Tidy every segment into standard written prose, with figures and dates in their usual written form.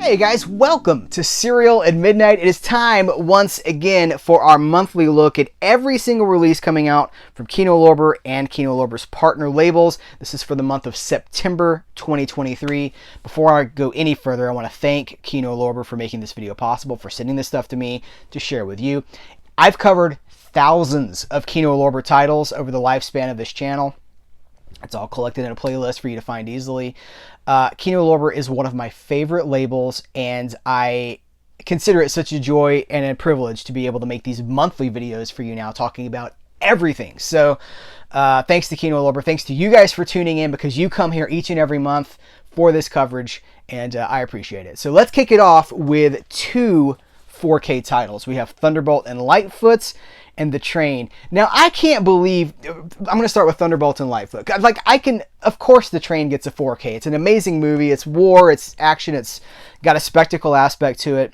Hey guys, welcome to Serial at Midnight. It is time once again for our monthly look at every single release coming out from Kino Lorber and Kino Lorber's partner labels. This is for the month of September 2023. Before I go any further, I want to thank Kino Lorber for making this video possible, for sending this stuff to me to share with you. I've covered thousands of Kino Lorber titles over the lifespan of this channel. It's all collected in a playlist for you to find easily. Kino Lorber is one of my favorite labels, and I consider it such a joy and a privilege to be able to make these monthly videos for you now, talking about everything. So thanks to Kino Lorber, thanks to you guys for tuning in, because you come here each and every month for this coverage, and I appreciate it. So let's kick it off with two 4K titles. We have Thunderbolt and Lightfoot and The Train. Now, I can't believe... I'm going to start with Thunderbolt and Lightfoot. Like, of course The Train gets a 4K. It's an amazing movie. It's war. It's action. It's got a spectacle aspect to it.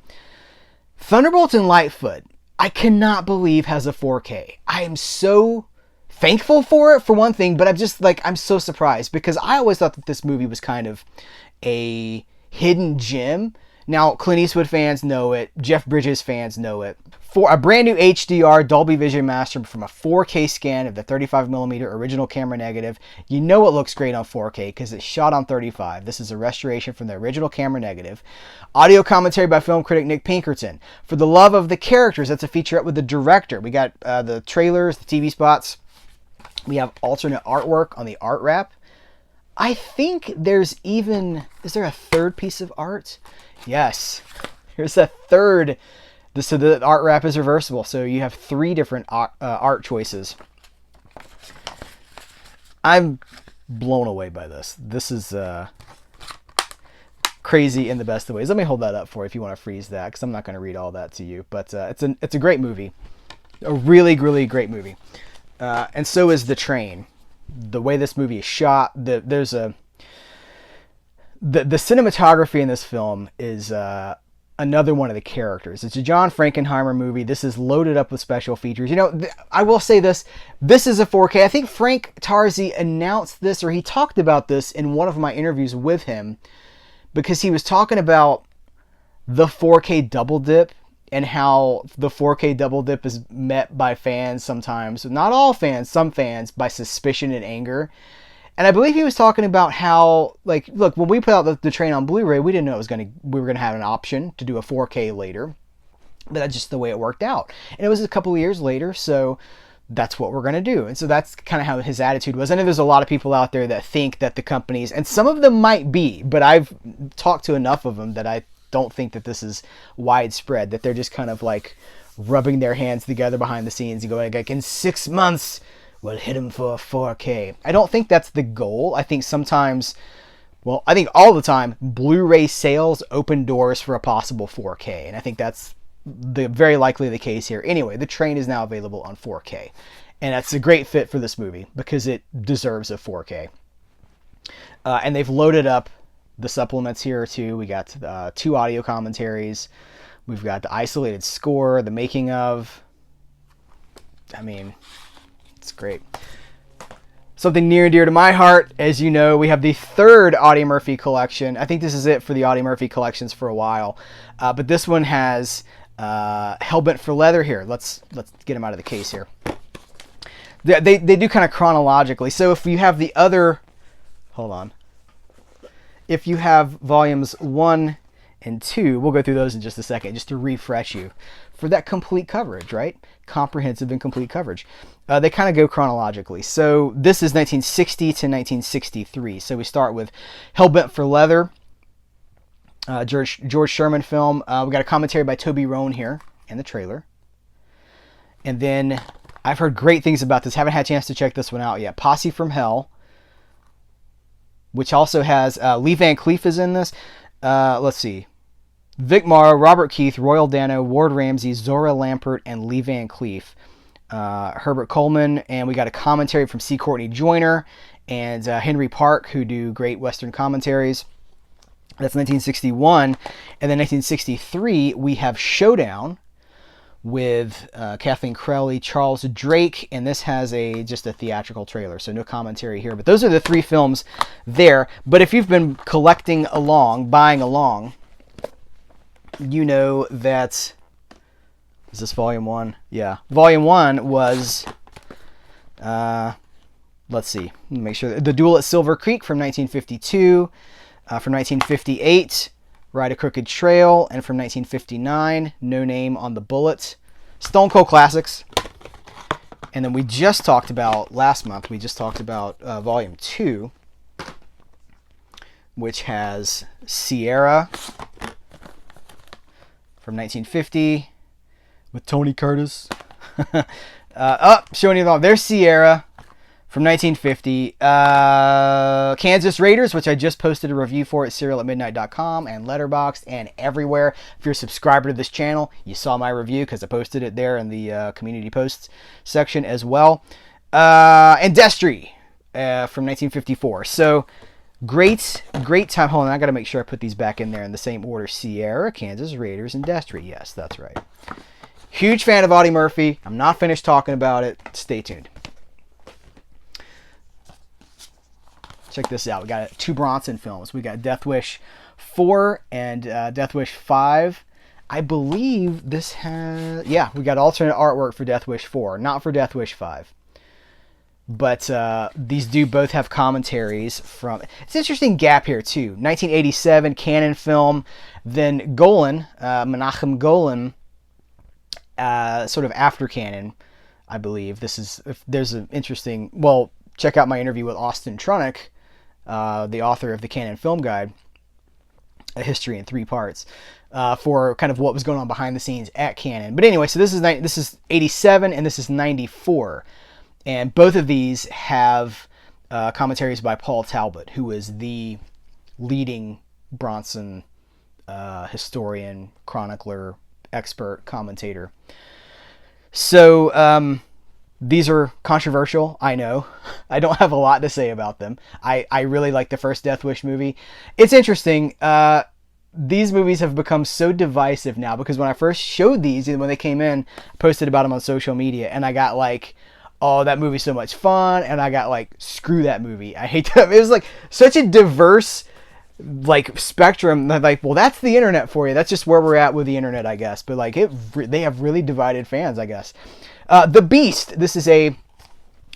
Thunderbolt and Lightfoot, I cannot believe has a 4K. I am so thankful for it, for one thing, but I'm so surprised, because I always thought that this movie was kind of a hidden gem. Now, Clint Eastwood fans know it. Jeff Bridges fans know it. For a brand new HDR Dolby Vision master from a 4K scan of the 35mm original camera negative, you know it looks great on 4K because it's shot on 35. This is a restoration from the original camera negative. Audio commentary by film critic Nick Pinkerton. For the love of the characters, that's a featurette with the director. We got the trailers, the TV spots. We have alternate artwork on the art wrap. I think there's even... Is there a third piece of art? Yes. Here's a third... So the art wrap is reversible, so you have three different art choices. I'm blown away by this. This is crazy in the best of ways. Let me hold that up for you if you want to freeze that, because I'm not going to read all that to you. But it's a great movie, a really, really great movie. And so is The Train. The way this movie is shot, the cinematography in this film is another one of the characters. It's a John Frankenheimer movie. This is loaded up with special features. You know, I will say this is a 4K. I think Frank Tarzi announced this, or he talked about this in one of my interviews with him, because he was talking about the 4K double dip and how the 4K double dip is met by fans sometimes, not all fans, some fans, by suspicion and anger. And I believe he was talking about how, like, look, when we put out the Train on Blu-ray, we didn't know we were gonna have an option to do a 4K later. But that's just the way it worked out. And it was a couple of years later, so that's what we're gonna do. And so that's kind of how his attitude was. I know there's a lot of people out there that think that the companies, and some of them might be, but I've talked to enough of them that I don't think that this is widespread, that they're just kind of like rubbing their hands together behind the scenes and going, like, in 6 months, we'll hit him for a 4K. I don't think that's the goal. I think sometimes, well, I think all the time, Blu-ray sales open doors for a possible 4K. And I think that's very likely the case here. Anyway, The Train is now available on 4K. And that's a great fit for this movie, because it deserves a 4K. And they've loaded up the supplements here too. We got 2 audio commentaries. We've got the isolated score, the making of. I mean... It's great. Something near and dear to my heart, as you know, we have the third Audie Murphy collection. I think this is it for the Audie Murphy collections for a while. But this one has Hellbent for Leather here. Let's get him out of the case here. They do kind of chronologically. So if you have the other... Hold on. If you have volumes 1 and 2, we'll go through those in just a second, just to refresh you for that complete coverage, right? Comprehensive and complete coverage. They kind of go chronologically. So this is 1960 to 1963. So we start with Hellbent for Leather, George Sherman film. We got a commentary by Toby Rohn here in the trailer. And then I've heard great things about this. Haven't had a chance to check this one out yet. Posse from Hell, which also has Lee Van Cleef is in this. Let's see. Vic Morrow, Robert Keith, Royal Dano, Ward Ramsey, Zora Lampert, and Lee Van Cleef. Herbert Coleman, and we got a commentary from C. Courtney Joyner and Henry Park, who do great Western commentaries. That's 1961. And then 1963, we have Showdown with Kathleen Crowley, Charles Drake, and this has just a theatrical trailer, so no commentary here. But those are the 3 films there. But if you've been collecting along, buying along, you know that... Is this volume 1? Yeah. Volume 1 was... let's see. Make sure. The Duel at Silver Creek from 1952. From 1958, Ride a Crooked Trail. And from 1959, No Name on the Bullet. Stone Cold Classics. And then we just talked about, last month, we just talked about Volume 2, which has Sierra from 1950 with Tony Curtis. Showing you the... There's Sierra from 1950. Kansas Raiders, which I just posted a review for at CerealAtMidnite.com and Letterboxd and everywhere. If you're a subscriber to this channel, you saw my review because I posted it there in the community posts section as well. And Destry from 1954. So great time. Hold on, I got to make sure I put these back in there in the same order. Sierra, Kansas Raiders, and Destry. Yes, that's right. Huge fan of Audie Murphy. I'm not finished talking about it. Stay tuned. Check this out. We got 2 Bronson films. We got Death Wish 4 and Death Wish 5. I believe this has... Yeah, we got alternate artwork for Death Wish 4, not for Death Wish 5. But these do both have commentaries from... It's an interesting gap here, too. 1987, Cannon film. Then Golan, Menachem Golan, sort of after Cannon, I believe. There's an interesting... Well, check out my interview with Austin Trunick, the author of the Cannon Film Guide, a history in 3 parts, for kind of what was going on behind the scenes at Cannon. But anyway, so this is 87 and this is 94. And both of these have commentaries by Paul Talbot, who is the leading Bronson historian, chronicler, expert, commentator. So these are controversial, I know. I don't have a lot to say about them. I really like the first Death Wish movie. It's interesting. These movies have become so divisive now because when I first showed these, when they came in, I posted about them on social media, and I got like, oh, that movie's so much fun, and I got like, screw that movie. I hate that. It was like such a diverse like spectrum. Like, well, that's the internet for you. That's just where we're at with the internet, I guess. But like, they have really divided fans, I guess. The Beast. This is a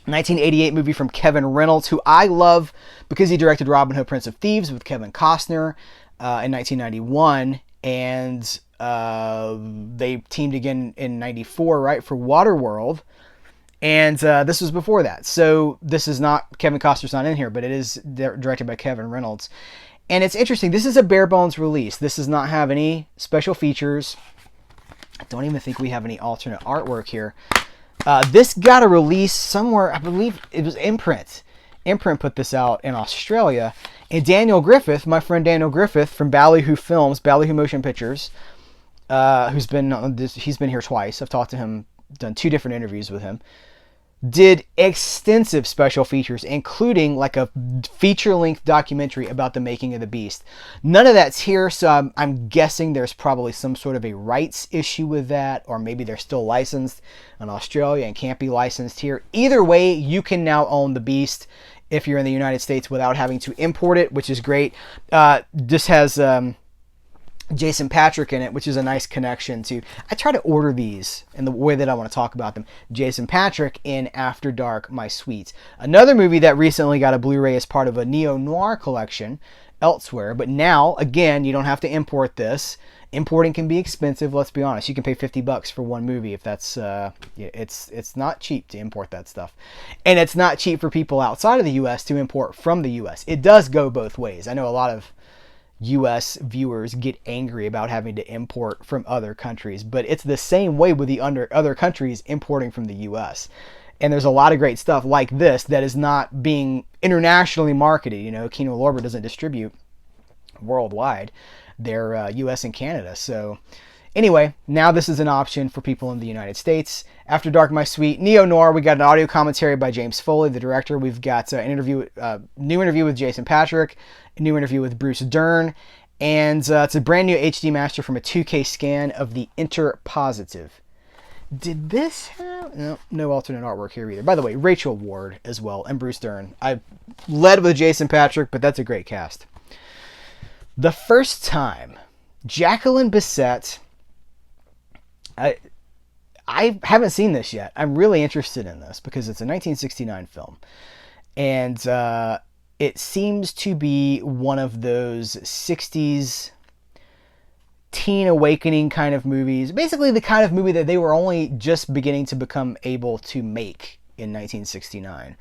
1988 movie from Kevin Reynolds, who I love because he directed Robin Hood, Prince of Thieves with Kevin Costner in 1991, and they teamed again in 94, right, for Waterworld. And this was before that. So this is not, Kevin Costner's not in here, but it is directed by Kevin Reynolds. And it's interesting. This is a bare bones release. This does not have any special features. I don't even think we have any alternate artwork here. This got a release somewhere, I believe it was Imprint. Imprint put this out in Australia. And Daniel Griffith, my friend Daniel Griffith from Ballyhoo Films, Ballyhoo Motion Pictures, he's been here twice. I've talked to him, done 2 different interviews with him. Did extensive special features, including like a feature-length documentary about the making of the Beast. None of that's here, so I'm guessing there's probably some sort of a rights issue with that, or maybe they're still licensed in Australia and can't be licensed here. Either way, you can now own the Beast if you're in the United States without having to import it, which is great. This has Jason Patric in it, which is a nice connection to... I try to order these in the way that I want to talk about them. Jason Patric in After Dark, My Sweets. Another movie that recently got a Blu-ray as part of a neo-noir collection elsewhere. But now, again, you don't have to import this. Importing can be expensive, let's be honest. You can pay $50 for one movie if that's... it's not cheap to import that stuff. And it's not cheap for people outside of the U.S. to import from the U.S. It does go both ways. I know a lot of U.S. viewers get angry about having to import from other countries, but it's the same way with the other countries importing from the U.S. And there's a lot of great stuff like this that is not being internationally marketed. You know, Kino Lorber doesn't distribute worldwide. They're U.S. and Canada. So anyway, now this is an option for people in the United States. After Dark, My Sweet, Neo-Noir. We got an audio commentary by James Foley, the director. We've got an new interview with Jason Patric, a new interview with Bruce Dern, and it's a brand new HD master from a 2K scan of the Interpositive. Did this have... No alternate artwork here either. By the way, Rachel Ward as well, and Bruce Dern. I led with Jason Patric, but that's a great cast. The first time Jacqueline Bisset. I haven't seen this yet. I'm really interested in this because it's a 1969 film. And it seems to be one of those 60s teen awakening kind of movies. Basically the kind of movie that they were only just beginning to become able to make in 1969.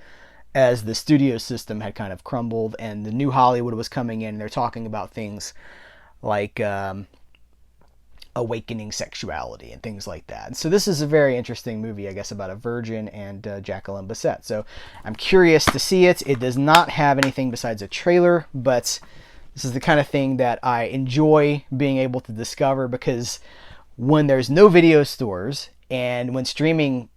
As the studio system had kind of crumbled and the new Hollywood was coming in. They're talking about things like awakening sexuality and things like that. And so this is a very interesting movie, I guess, about a virgin and Jacqueline Bisset. So I'm curious to see it. It does not have anything besides a trailer, but this is the kind of thing that I enjoy being able to discover, because when there's no video stores and when streaming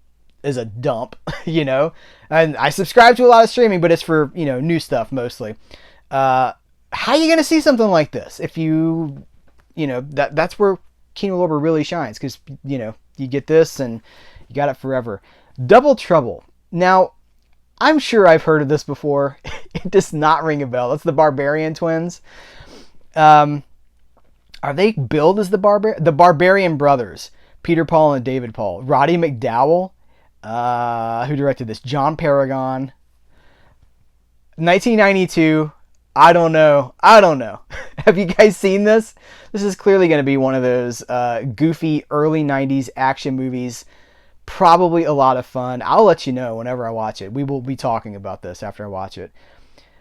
is a dump, you know, and I subscribe to a lot of streaming, but it's for, you know, new stuff mostly. How are you going to see something like this if you know, that's where Kino Lorber really shines, because, you know, you get this and you got it forever. Double Trouble. Now, I'm sure I've heard of this before. It does not ring a bell. It's the Barbarian twins. Are they billed as the Barbarian brothers? Peter Paul and David Paul. Roddy McDowell, who directed this. John Paragon. 1992. I don't know. Have you guys seen this? This is clearly going to be one of those goofy early 90s action movies. Probably a lot of fun. I'll let you know whenever I watch it. We will be talking about this after I watch it.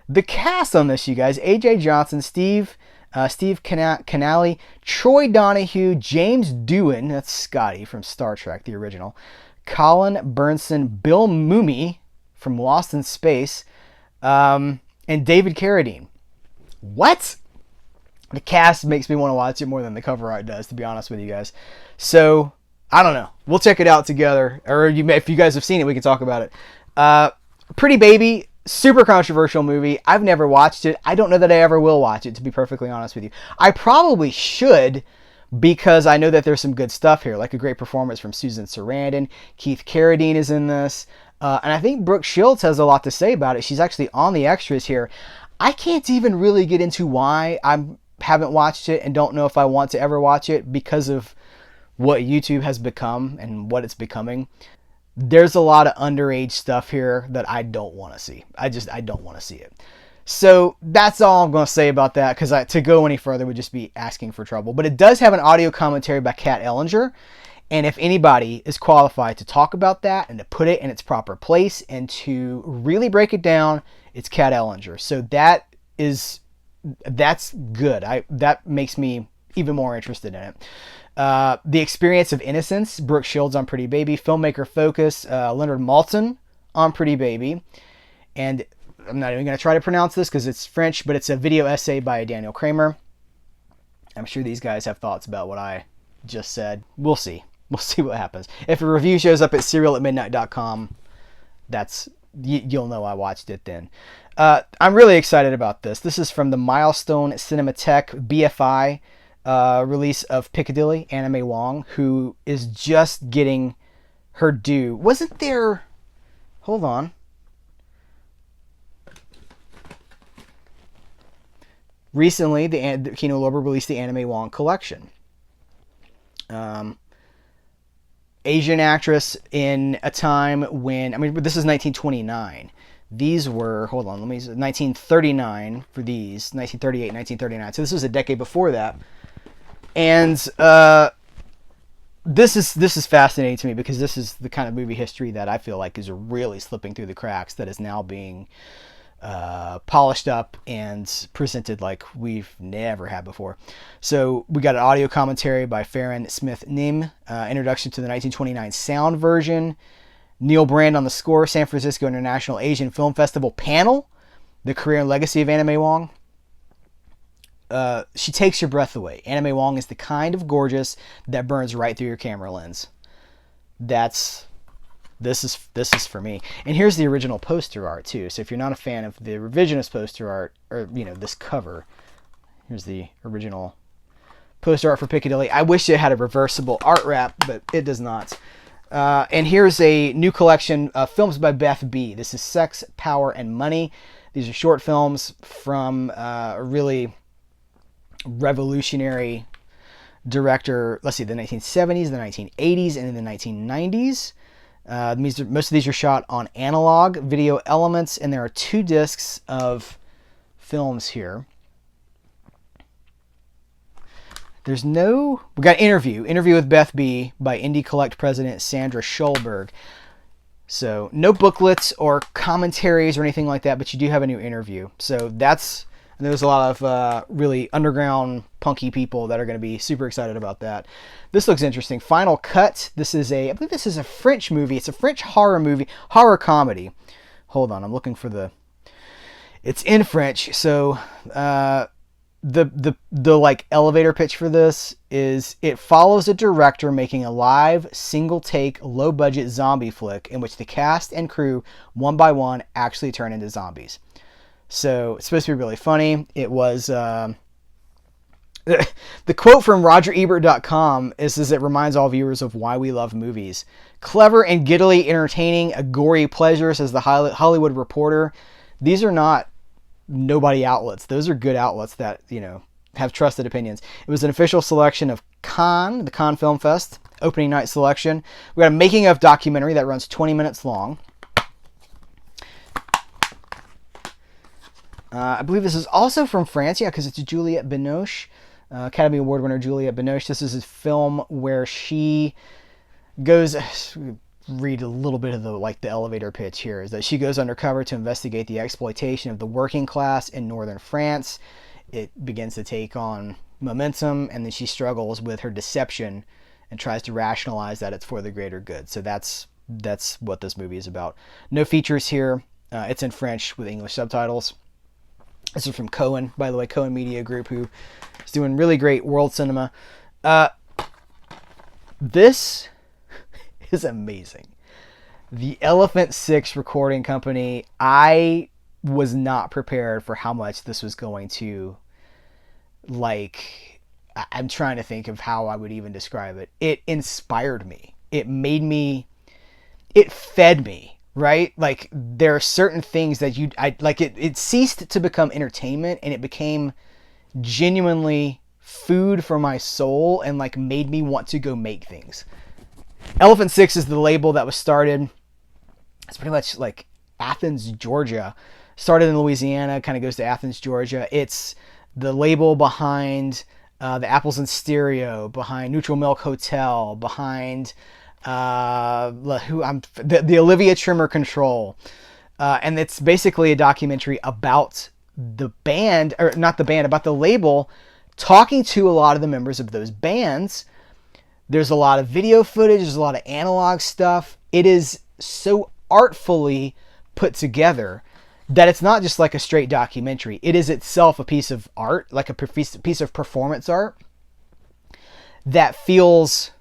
The cast on this, you guys. A.J. Johnson, Steve Canale, Troy Donahue, James Doohan, that's Scotty from Star Trek, the original, Colin Bernson, Bill Mumy from Lost in Space, and David Carradine. What? The cast makes me want to watch it more than the cover art does, to be honest with you guys. So, I don't know. We'll check it out together. Or if you guys have seen it, we can talk about it. Pretty Baby, super controversial movie. I've never watched it. I don't know that I ever will watch it, to be perfectly honest with you. I probably should, because I know that there's some good stuff here, like a great performance from Susan Sarandon. Keith Carradine is in this. And I think Brooke Shields has a lot to say about it. She's actually on the extras here. I can't even really get into why I haven't watched it and don't know if I want to ever watch it, because of what YouTube has become and what it's becoming. There's a lot of underage stuff here that I don't want to see. I don't want to see it. So that's all I'm going to say about that, because to go any further would just be asking for trouble. But it does have an audio commentary by Kat Ellinger. And if anybody is qualified to talk about that and to put it in its proper place and to really break it down, it's Kat Ellinger. So that's good. That makes me even more interested in it. The Experience of Innocence, Brooke Shields on Pretty Baby. Filmmaker Focus, Leonard Maltin on Pretty Baby. And I'm not even going to try to pronounce this because it's French, but it's a video essay by Daniel Kramer. I'm sure these guys have thoughts about what I just said. We'll see. We'll see what happens. If a review shows up at CerealAtMidnite.com, you'll know I watched it then. I'm really excited about this. This is from the Milestone Cinematheque BFI release of Piccadilly, Anime Wong, who is just getting her due. Wasn't there... Hold on. Recently, the Kino Lorber released the Anime Wong collection. Asian actress in a time when... I mean, this is 1929. These were... Hold on, 1939 for these. 1938, 1939. So this was a decade before that. And this is fascinating to me, because this is the kind of movie history that I feel like is really slipping through the cracks, that is now being polished up and presented like we've never had before. So we got an audio commentary by Farron Smith Nim, introduction to the 1929 sound version, Neil Brand on the score, San Francisco International Asian Film Festival panel, the career and legacy of Anime Wong. She takes your breath away. Anime Wong is the kind of gorgeous that burns right through your camera lens. This is for me. And here's the original poster art too. So if you're not a fan of the revisionist poster art, or this cover, here's the original poster art for Piccadilly. I wish it had a reversible art wrap, but it does not. And here's a new collection of films by Beth B. This is Sex, Power, and Money. These are short films from a really revolutionary director, let's see, the 1970s, the 1980s, and in the 1990s. Most of these are shot on analog video elements, and there are 2 discs of films here. We got Interview with Beth B. by Indie Collect president Sandra Schulberg. So no booklets or commentaries or anything like that, but you do have a new interview. So there's a lot of really underground punky people that are going to be super excited about that. This looks interesting. Final Cut. I believe this is a French movie. It's a French horror comedy. Hold on, I'm looking for it's in French. So the like elevator pitch for this is it follows a director making a live single take low budget zombie flick in which the cast and crew one by one actually turn into zombies. So it's supposed to be really funny. It was the quote from RogerEbert.com is it reminds all viewers of why we love movies. Clever and giddily entertaining, a gory pleasure, says the Hollywood Reporter. These are not nobody outlets. Those are good outlets that, have trusted opinions. It was an official selection of Cannes, the Cannes Film Fest, opening night selection. We got a making of documentary that runs 20 minutes long. I believe this is also from France, because it's Juliette Binoche, Academy Award winner Juliette Binoche. This is a film where she goes... read a little bit of the elevator pitch here, is that she goes undercover to investigate the exploitation of the working class in northern France. It begins to take on momentum, and then she struggles with her deception and tries to rationalize that it's for the greater good. So that's what this movie is about. No features here. It's in French with English subtitles. This is from Cohen, by the way, Cohen Media Group, who is doing really great world cinema. This is amazing. The Elephant Six Recording Company. I was not prepared for how much this was going to, I'm trying to think of how I would even describe it. It inspired me. It fed me, right? There are certain things that it ceased to become entertainment, and it became genuinely food for my soul, and made me want to go make things. Elephant Six is the label that was started. It's pretty much Athens, Georgia. Started in Louisiana, kind of goes to Athens, Georgia. It's the label behind the Apples and Stereo, behind Neutral Milk Hotel, behind the Olivia Trimmer Control. And it's basically a documentary about the band, or not the band, about the label, talking to a lot of the members of those bands. There's a lot of video footage. There's a lot of analog stuff. It is so artfully put together that it's not just a straight documentary. It is itself a piece of art, a piece of performance art that feels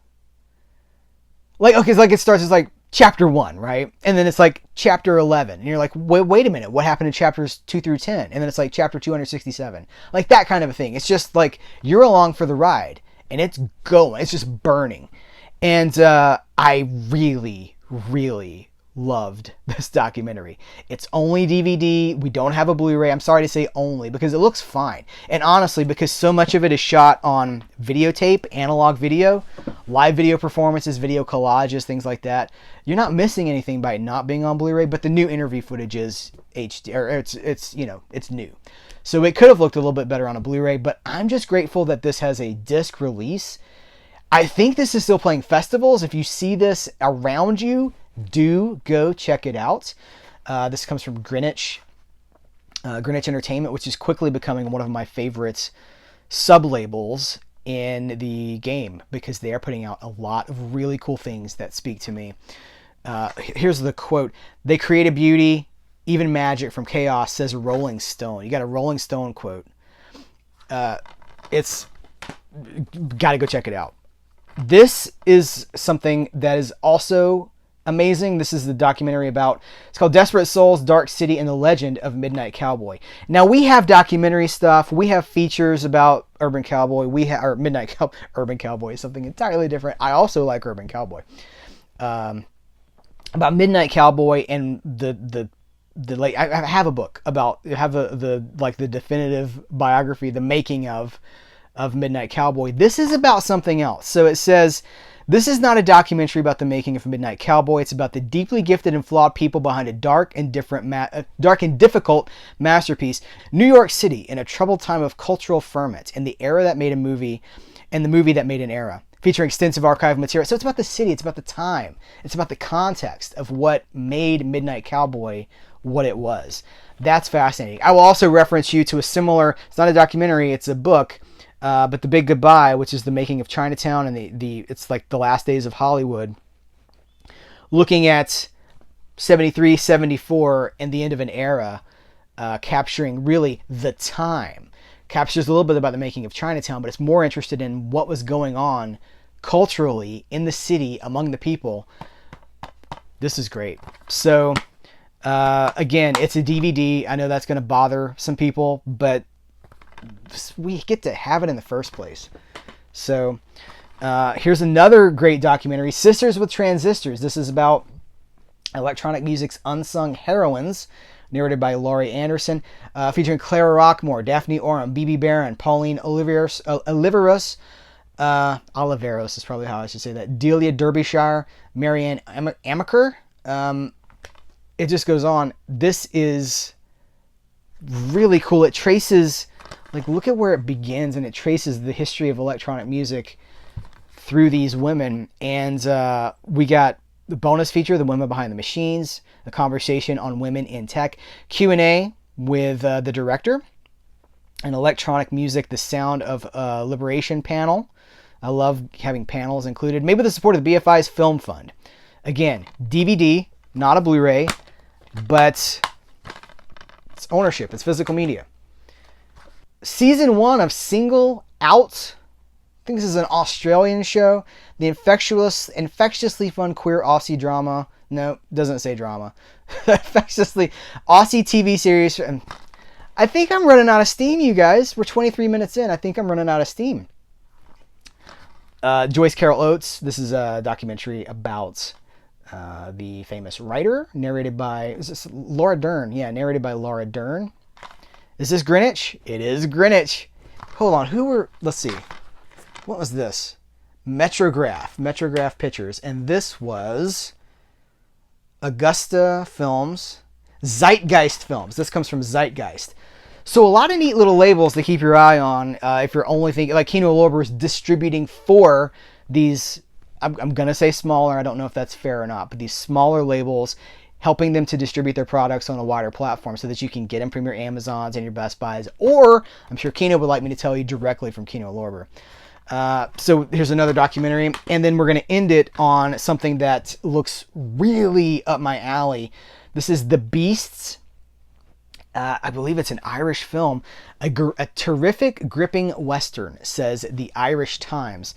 it starts as chapter 1, right? And then it's chapter 11. And you're wait a minute, what happened in chapters 2 through 10? And then it's chapter 267. That kind of a thing. It's just you're along for the ride. And it's going. It's just burning. And I really, really loved this documentary. It's only DVD. We don't have a Blu-ray. I'm sorry to say only, because it looks fine. And honestly, because so much of it is shot on videotape, analog video, live video performances, video collages, things like that, you're not missing anything by it not being on Blu-ray. But the new interview footage is HD, or it's new. So it could have looked a little bit better on a Blu-ray, but I'm just grateful that this has a disc release. I think this is still playing festivals. If you see this around you, do go check it out. This comes from Greenwich Entertainment, which is quickly becoming one of my favorite sub-labels in the game, because they are putting out a lot of really cool things that speak to me. Here's the quote. "They create a beauty, even magic from chaos," says Rolling Stone. You got a Rolling Stone quote. It's got to go check it out. This is something that is also amazing. This is the documentary it's called Desperate Souls, Dark City, and the Legend of Midnight Cowboy. Now, we have documentary stuff. We have features about Urban Cowboy. Urban Cowboy is something entirely different. I also like Urban Cowboy. About Midnight Cowboy and I have a book about, the definitive biography, the making of of Midnight Cowboy. This is about something else. So it says, this is not a documentary about the making of Midnight Cowboy. It's about the deeply gifted and flawed people behind a dark and difficult masterpiece. New York City in a troubled time of cultural ferment, in the era that made a movie, and the movie that made an era, featuring extensive archival material. So it's about the city, it's about the time, it's about the context of what made Midnight Cowboy what it was. That's fascinating. I will also reference you to a similar, it's not a documentary, it's a book, but The Big Goodbye, which is the making of Chinatown, and it's like the last days of Hollywood, looking at 73, 74, and the end of an era, capturing really the time. Captures a little bit about the making of Chinatown, but it's more interested in what was going on culturally in the city among the people. This is great. So, again, it's a DVD. I know that's going to bother some people, but we get to have it in the first place. So here's another great documentary, Sisters with Transistors. This is about electronic music's unsung heroines, narrated by Laurie Anderson, featuring Clara Rockmore, Daphne Oram, Bibi Barron, Pauline Oliveros is probably how I should say that, Delia Derbyshire, Marianne Amaker. It just goes on. This is really cool. It traces, like, look at where it begins, and it traces the history of electronic music through these women. And we got the bonus feature, The Women Behind the Machines, a conversation on women in tech, Q&A with the director, an electronic music, the sound of liberation panel. I love having panels included. Maybe the support of the BFI's Film Fund. Again, DVD, not a Blu-ray, but it's ownership. It's physical media. Season 1 of Single Out. I think this is an Australian show. The infectiously fun queer Aussie drama. No, doesn't say drama. Infectiously Aussie TV series. I think I'm running out of steam, you guys. We're 23 minutes in. I think I'm running out of steam. Joyce Carol Oates. This is a documentary about the famous writer, narrated by, is this Laura Dern? Yeah, narrated by Laura Dern. Is this Greenwich? It is Greenwich. Hold on, let's see. What was this? Metrograph Pictures. And this was Augusta Films, Zeitgeist Films. This comes from Zeitgeist. So a lot of neat little labels to keep your eye on if you're only thinking, like Kino Lorber is distributing for these, I'm going to say smaller, I don't know if that's fair or not, but these smaller labels, helping them to distribute their products on a wider platform so that you can get them from your Amazons and your Best Buys, or I'm sure Kino would like me to tell you directly from Kino Lorber. So here's another documentary, and then we're going to end it on something that looks really up my alley. This is The Beasts. I believe it's an Irish film, a terrific, gripping Western, says the Irish Times.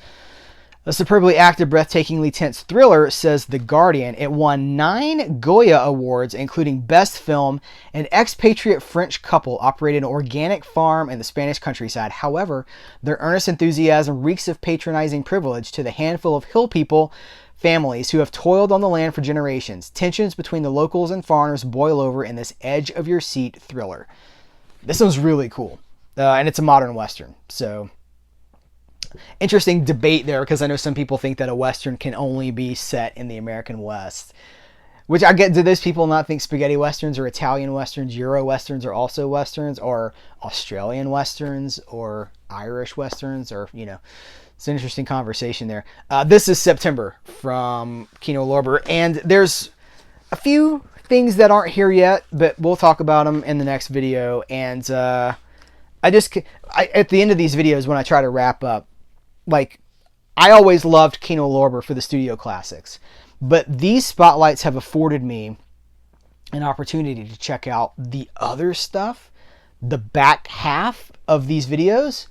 A superbly acted, breathtakingly tense thriller, says The Guardian. It won 9 Goya Awards, including Best Film. An expatriate French couple operated an organic farm in the Spanish countryside. However, their earnest enthusiasm reeks of patronizing privilege to the handful of hill people families who have toiled on the land for generations. Tensions between the locals and foreigners boil over in this edge-of-your-seat thriller. This one's really cool, and it's a modern Western, so interesting debate there, because I know some people think that a Western can only be set in the American West, which I get. Do those people not think spaghetti Westerns or Italian Westerns, Euro Westerns are also Westerns, or Australian Westerns or Irish Westerns, or, you know, it's an interesting conversation there. This is September from Kino Lorber, and there's a few things that aren't here yet, but we'll talk about them in the next video. And at the end of these videos, when I try to wrap up, like, I always loved Kino Lorber for the studio classics, but these spotlights have afforded me an opportunity to check out the other stuff, the back half of these videos.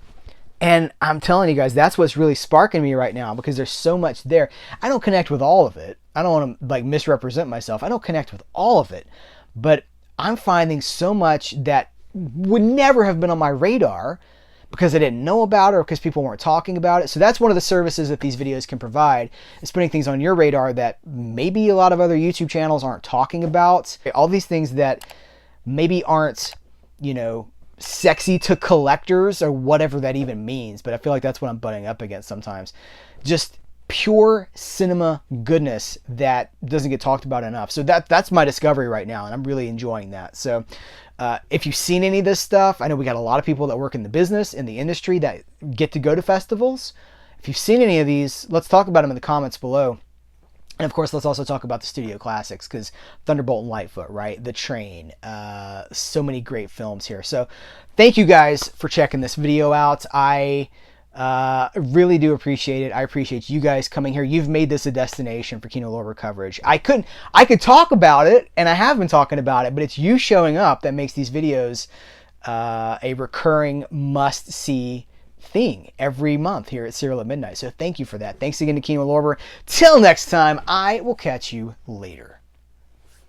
And I'm telling you guys, that's what's really sparking me right now, because there's so much there. I don't connect with all of it. I don't want to, like, misrepresent myself. I don't connect with all of it, but I'm finding so much that would never have been on my radar because I didn't know about it, or because people weren't talking about it. So that's one of the services that these videos can provide, is putting things on your radar that maybe a lot of other YouTube channels aren't talking about. All these things that maybe aren't, you know, sexy to collectors, or whatever that even means, but I feel like that's what I'm butting up against sometimes. Just pure cinema goodness that doesn't get talked about enough. So that's my discovery right now, and I'm really enjoying that. So if you've seen any of this stuff, I know we got a lot of people that work in the business, in the industry, that get to go to festivals. If you've seen any of these, let's talk about them in the comments below. And of course, let's also talk about the studio classics, because Thunderbolt and Lightfoot, right? The Train, so many great films here. So thank you guys for checking this video out. I really do appreciate it. I appreciate you guys coming here. You've made this a destination for Kino Lorber coverage. I could talk about it, and I have been talking about it, but it's you showing up that makes these videos a recurring must-see thing every month here at Serial at Midnight. So thank you for that. Thanks again to Kino Lorber. Till next time, I will catch you later.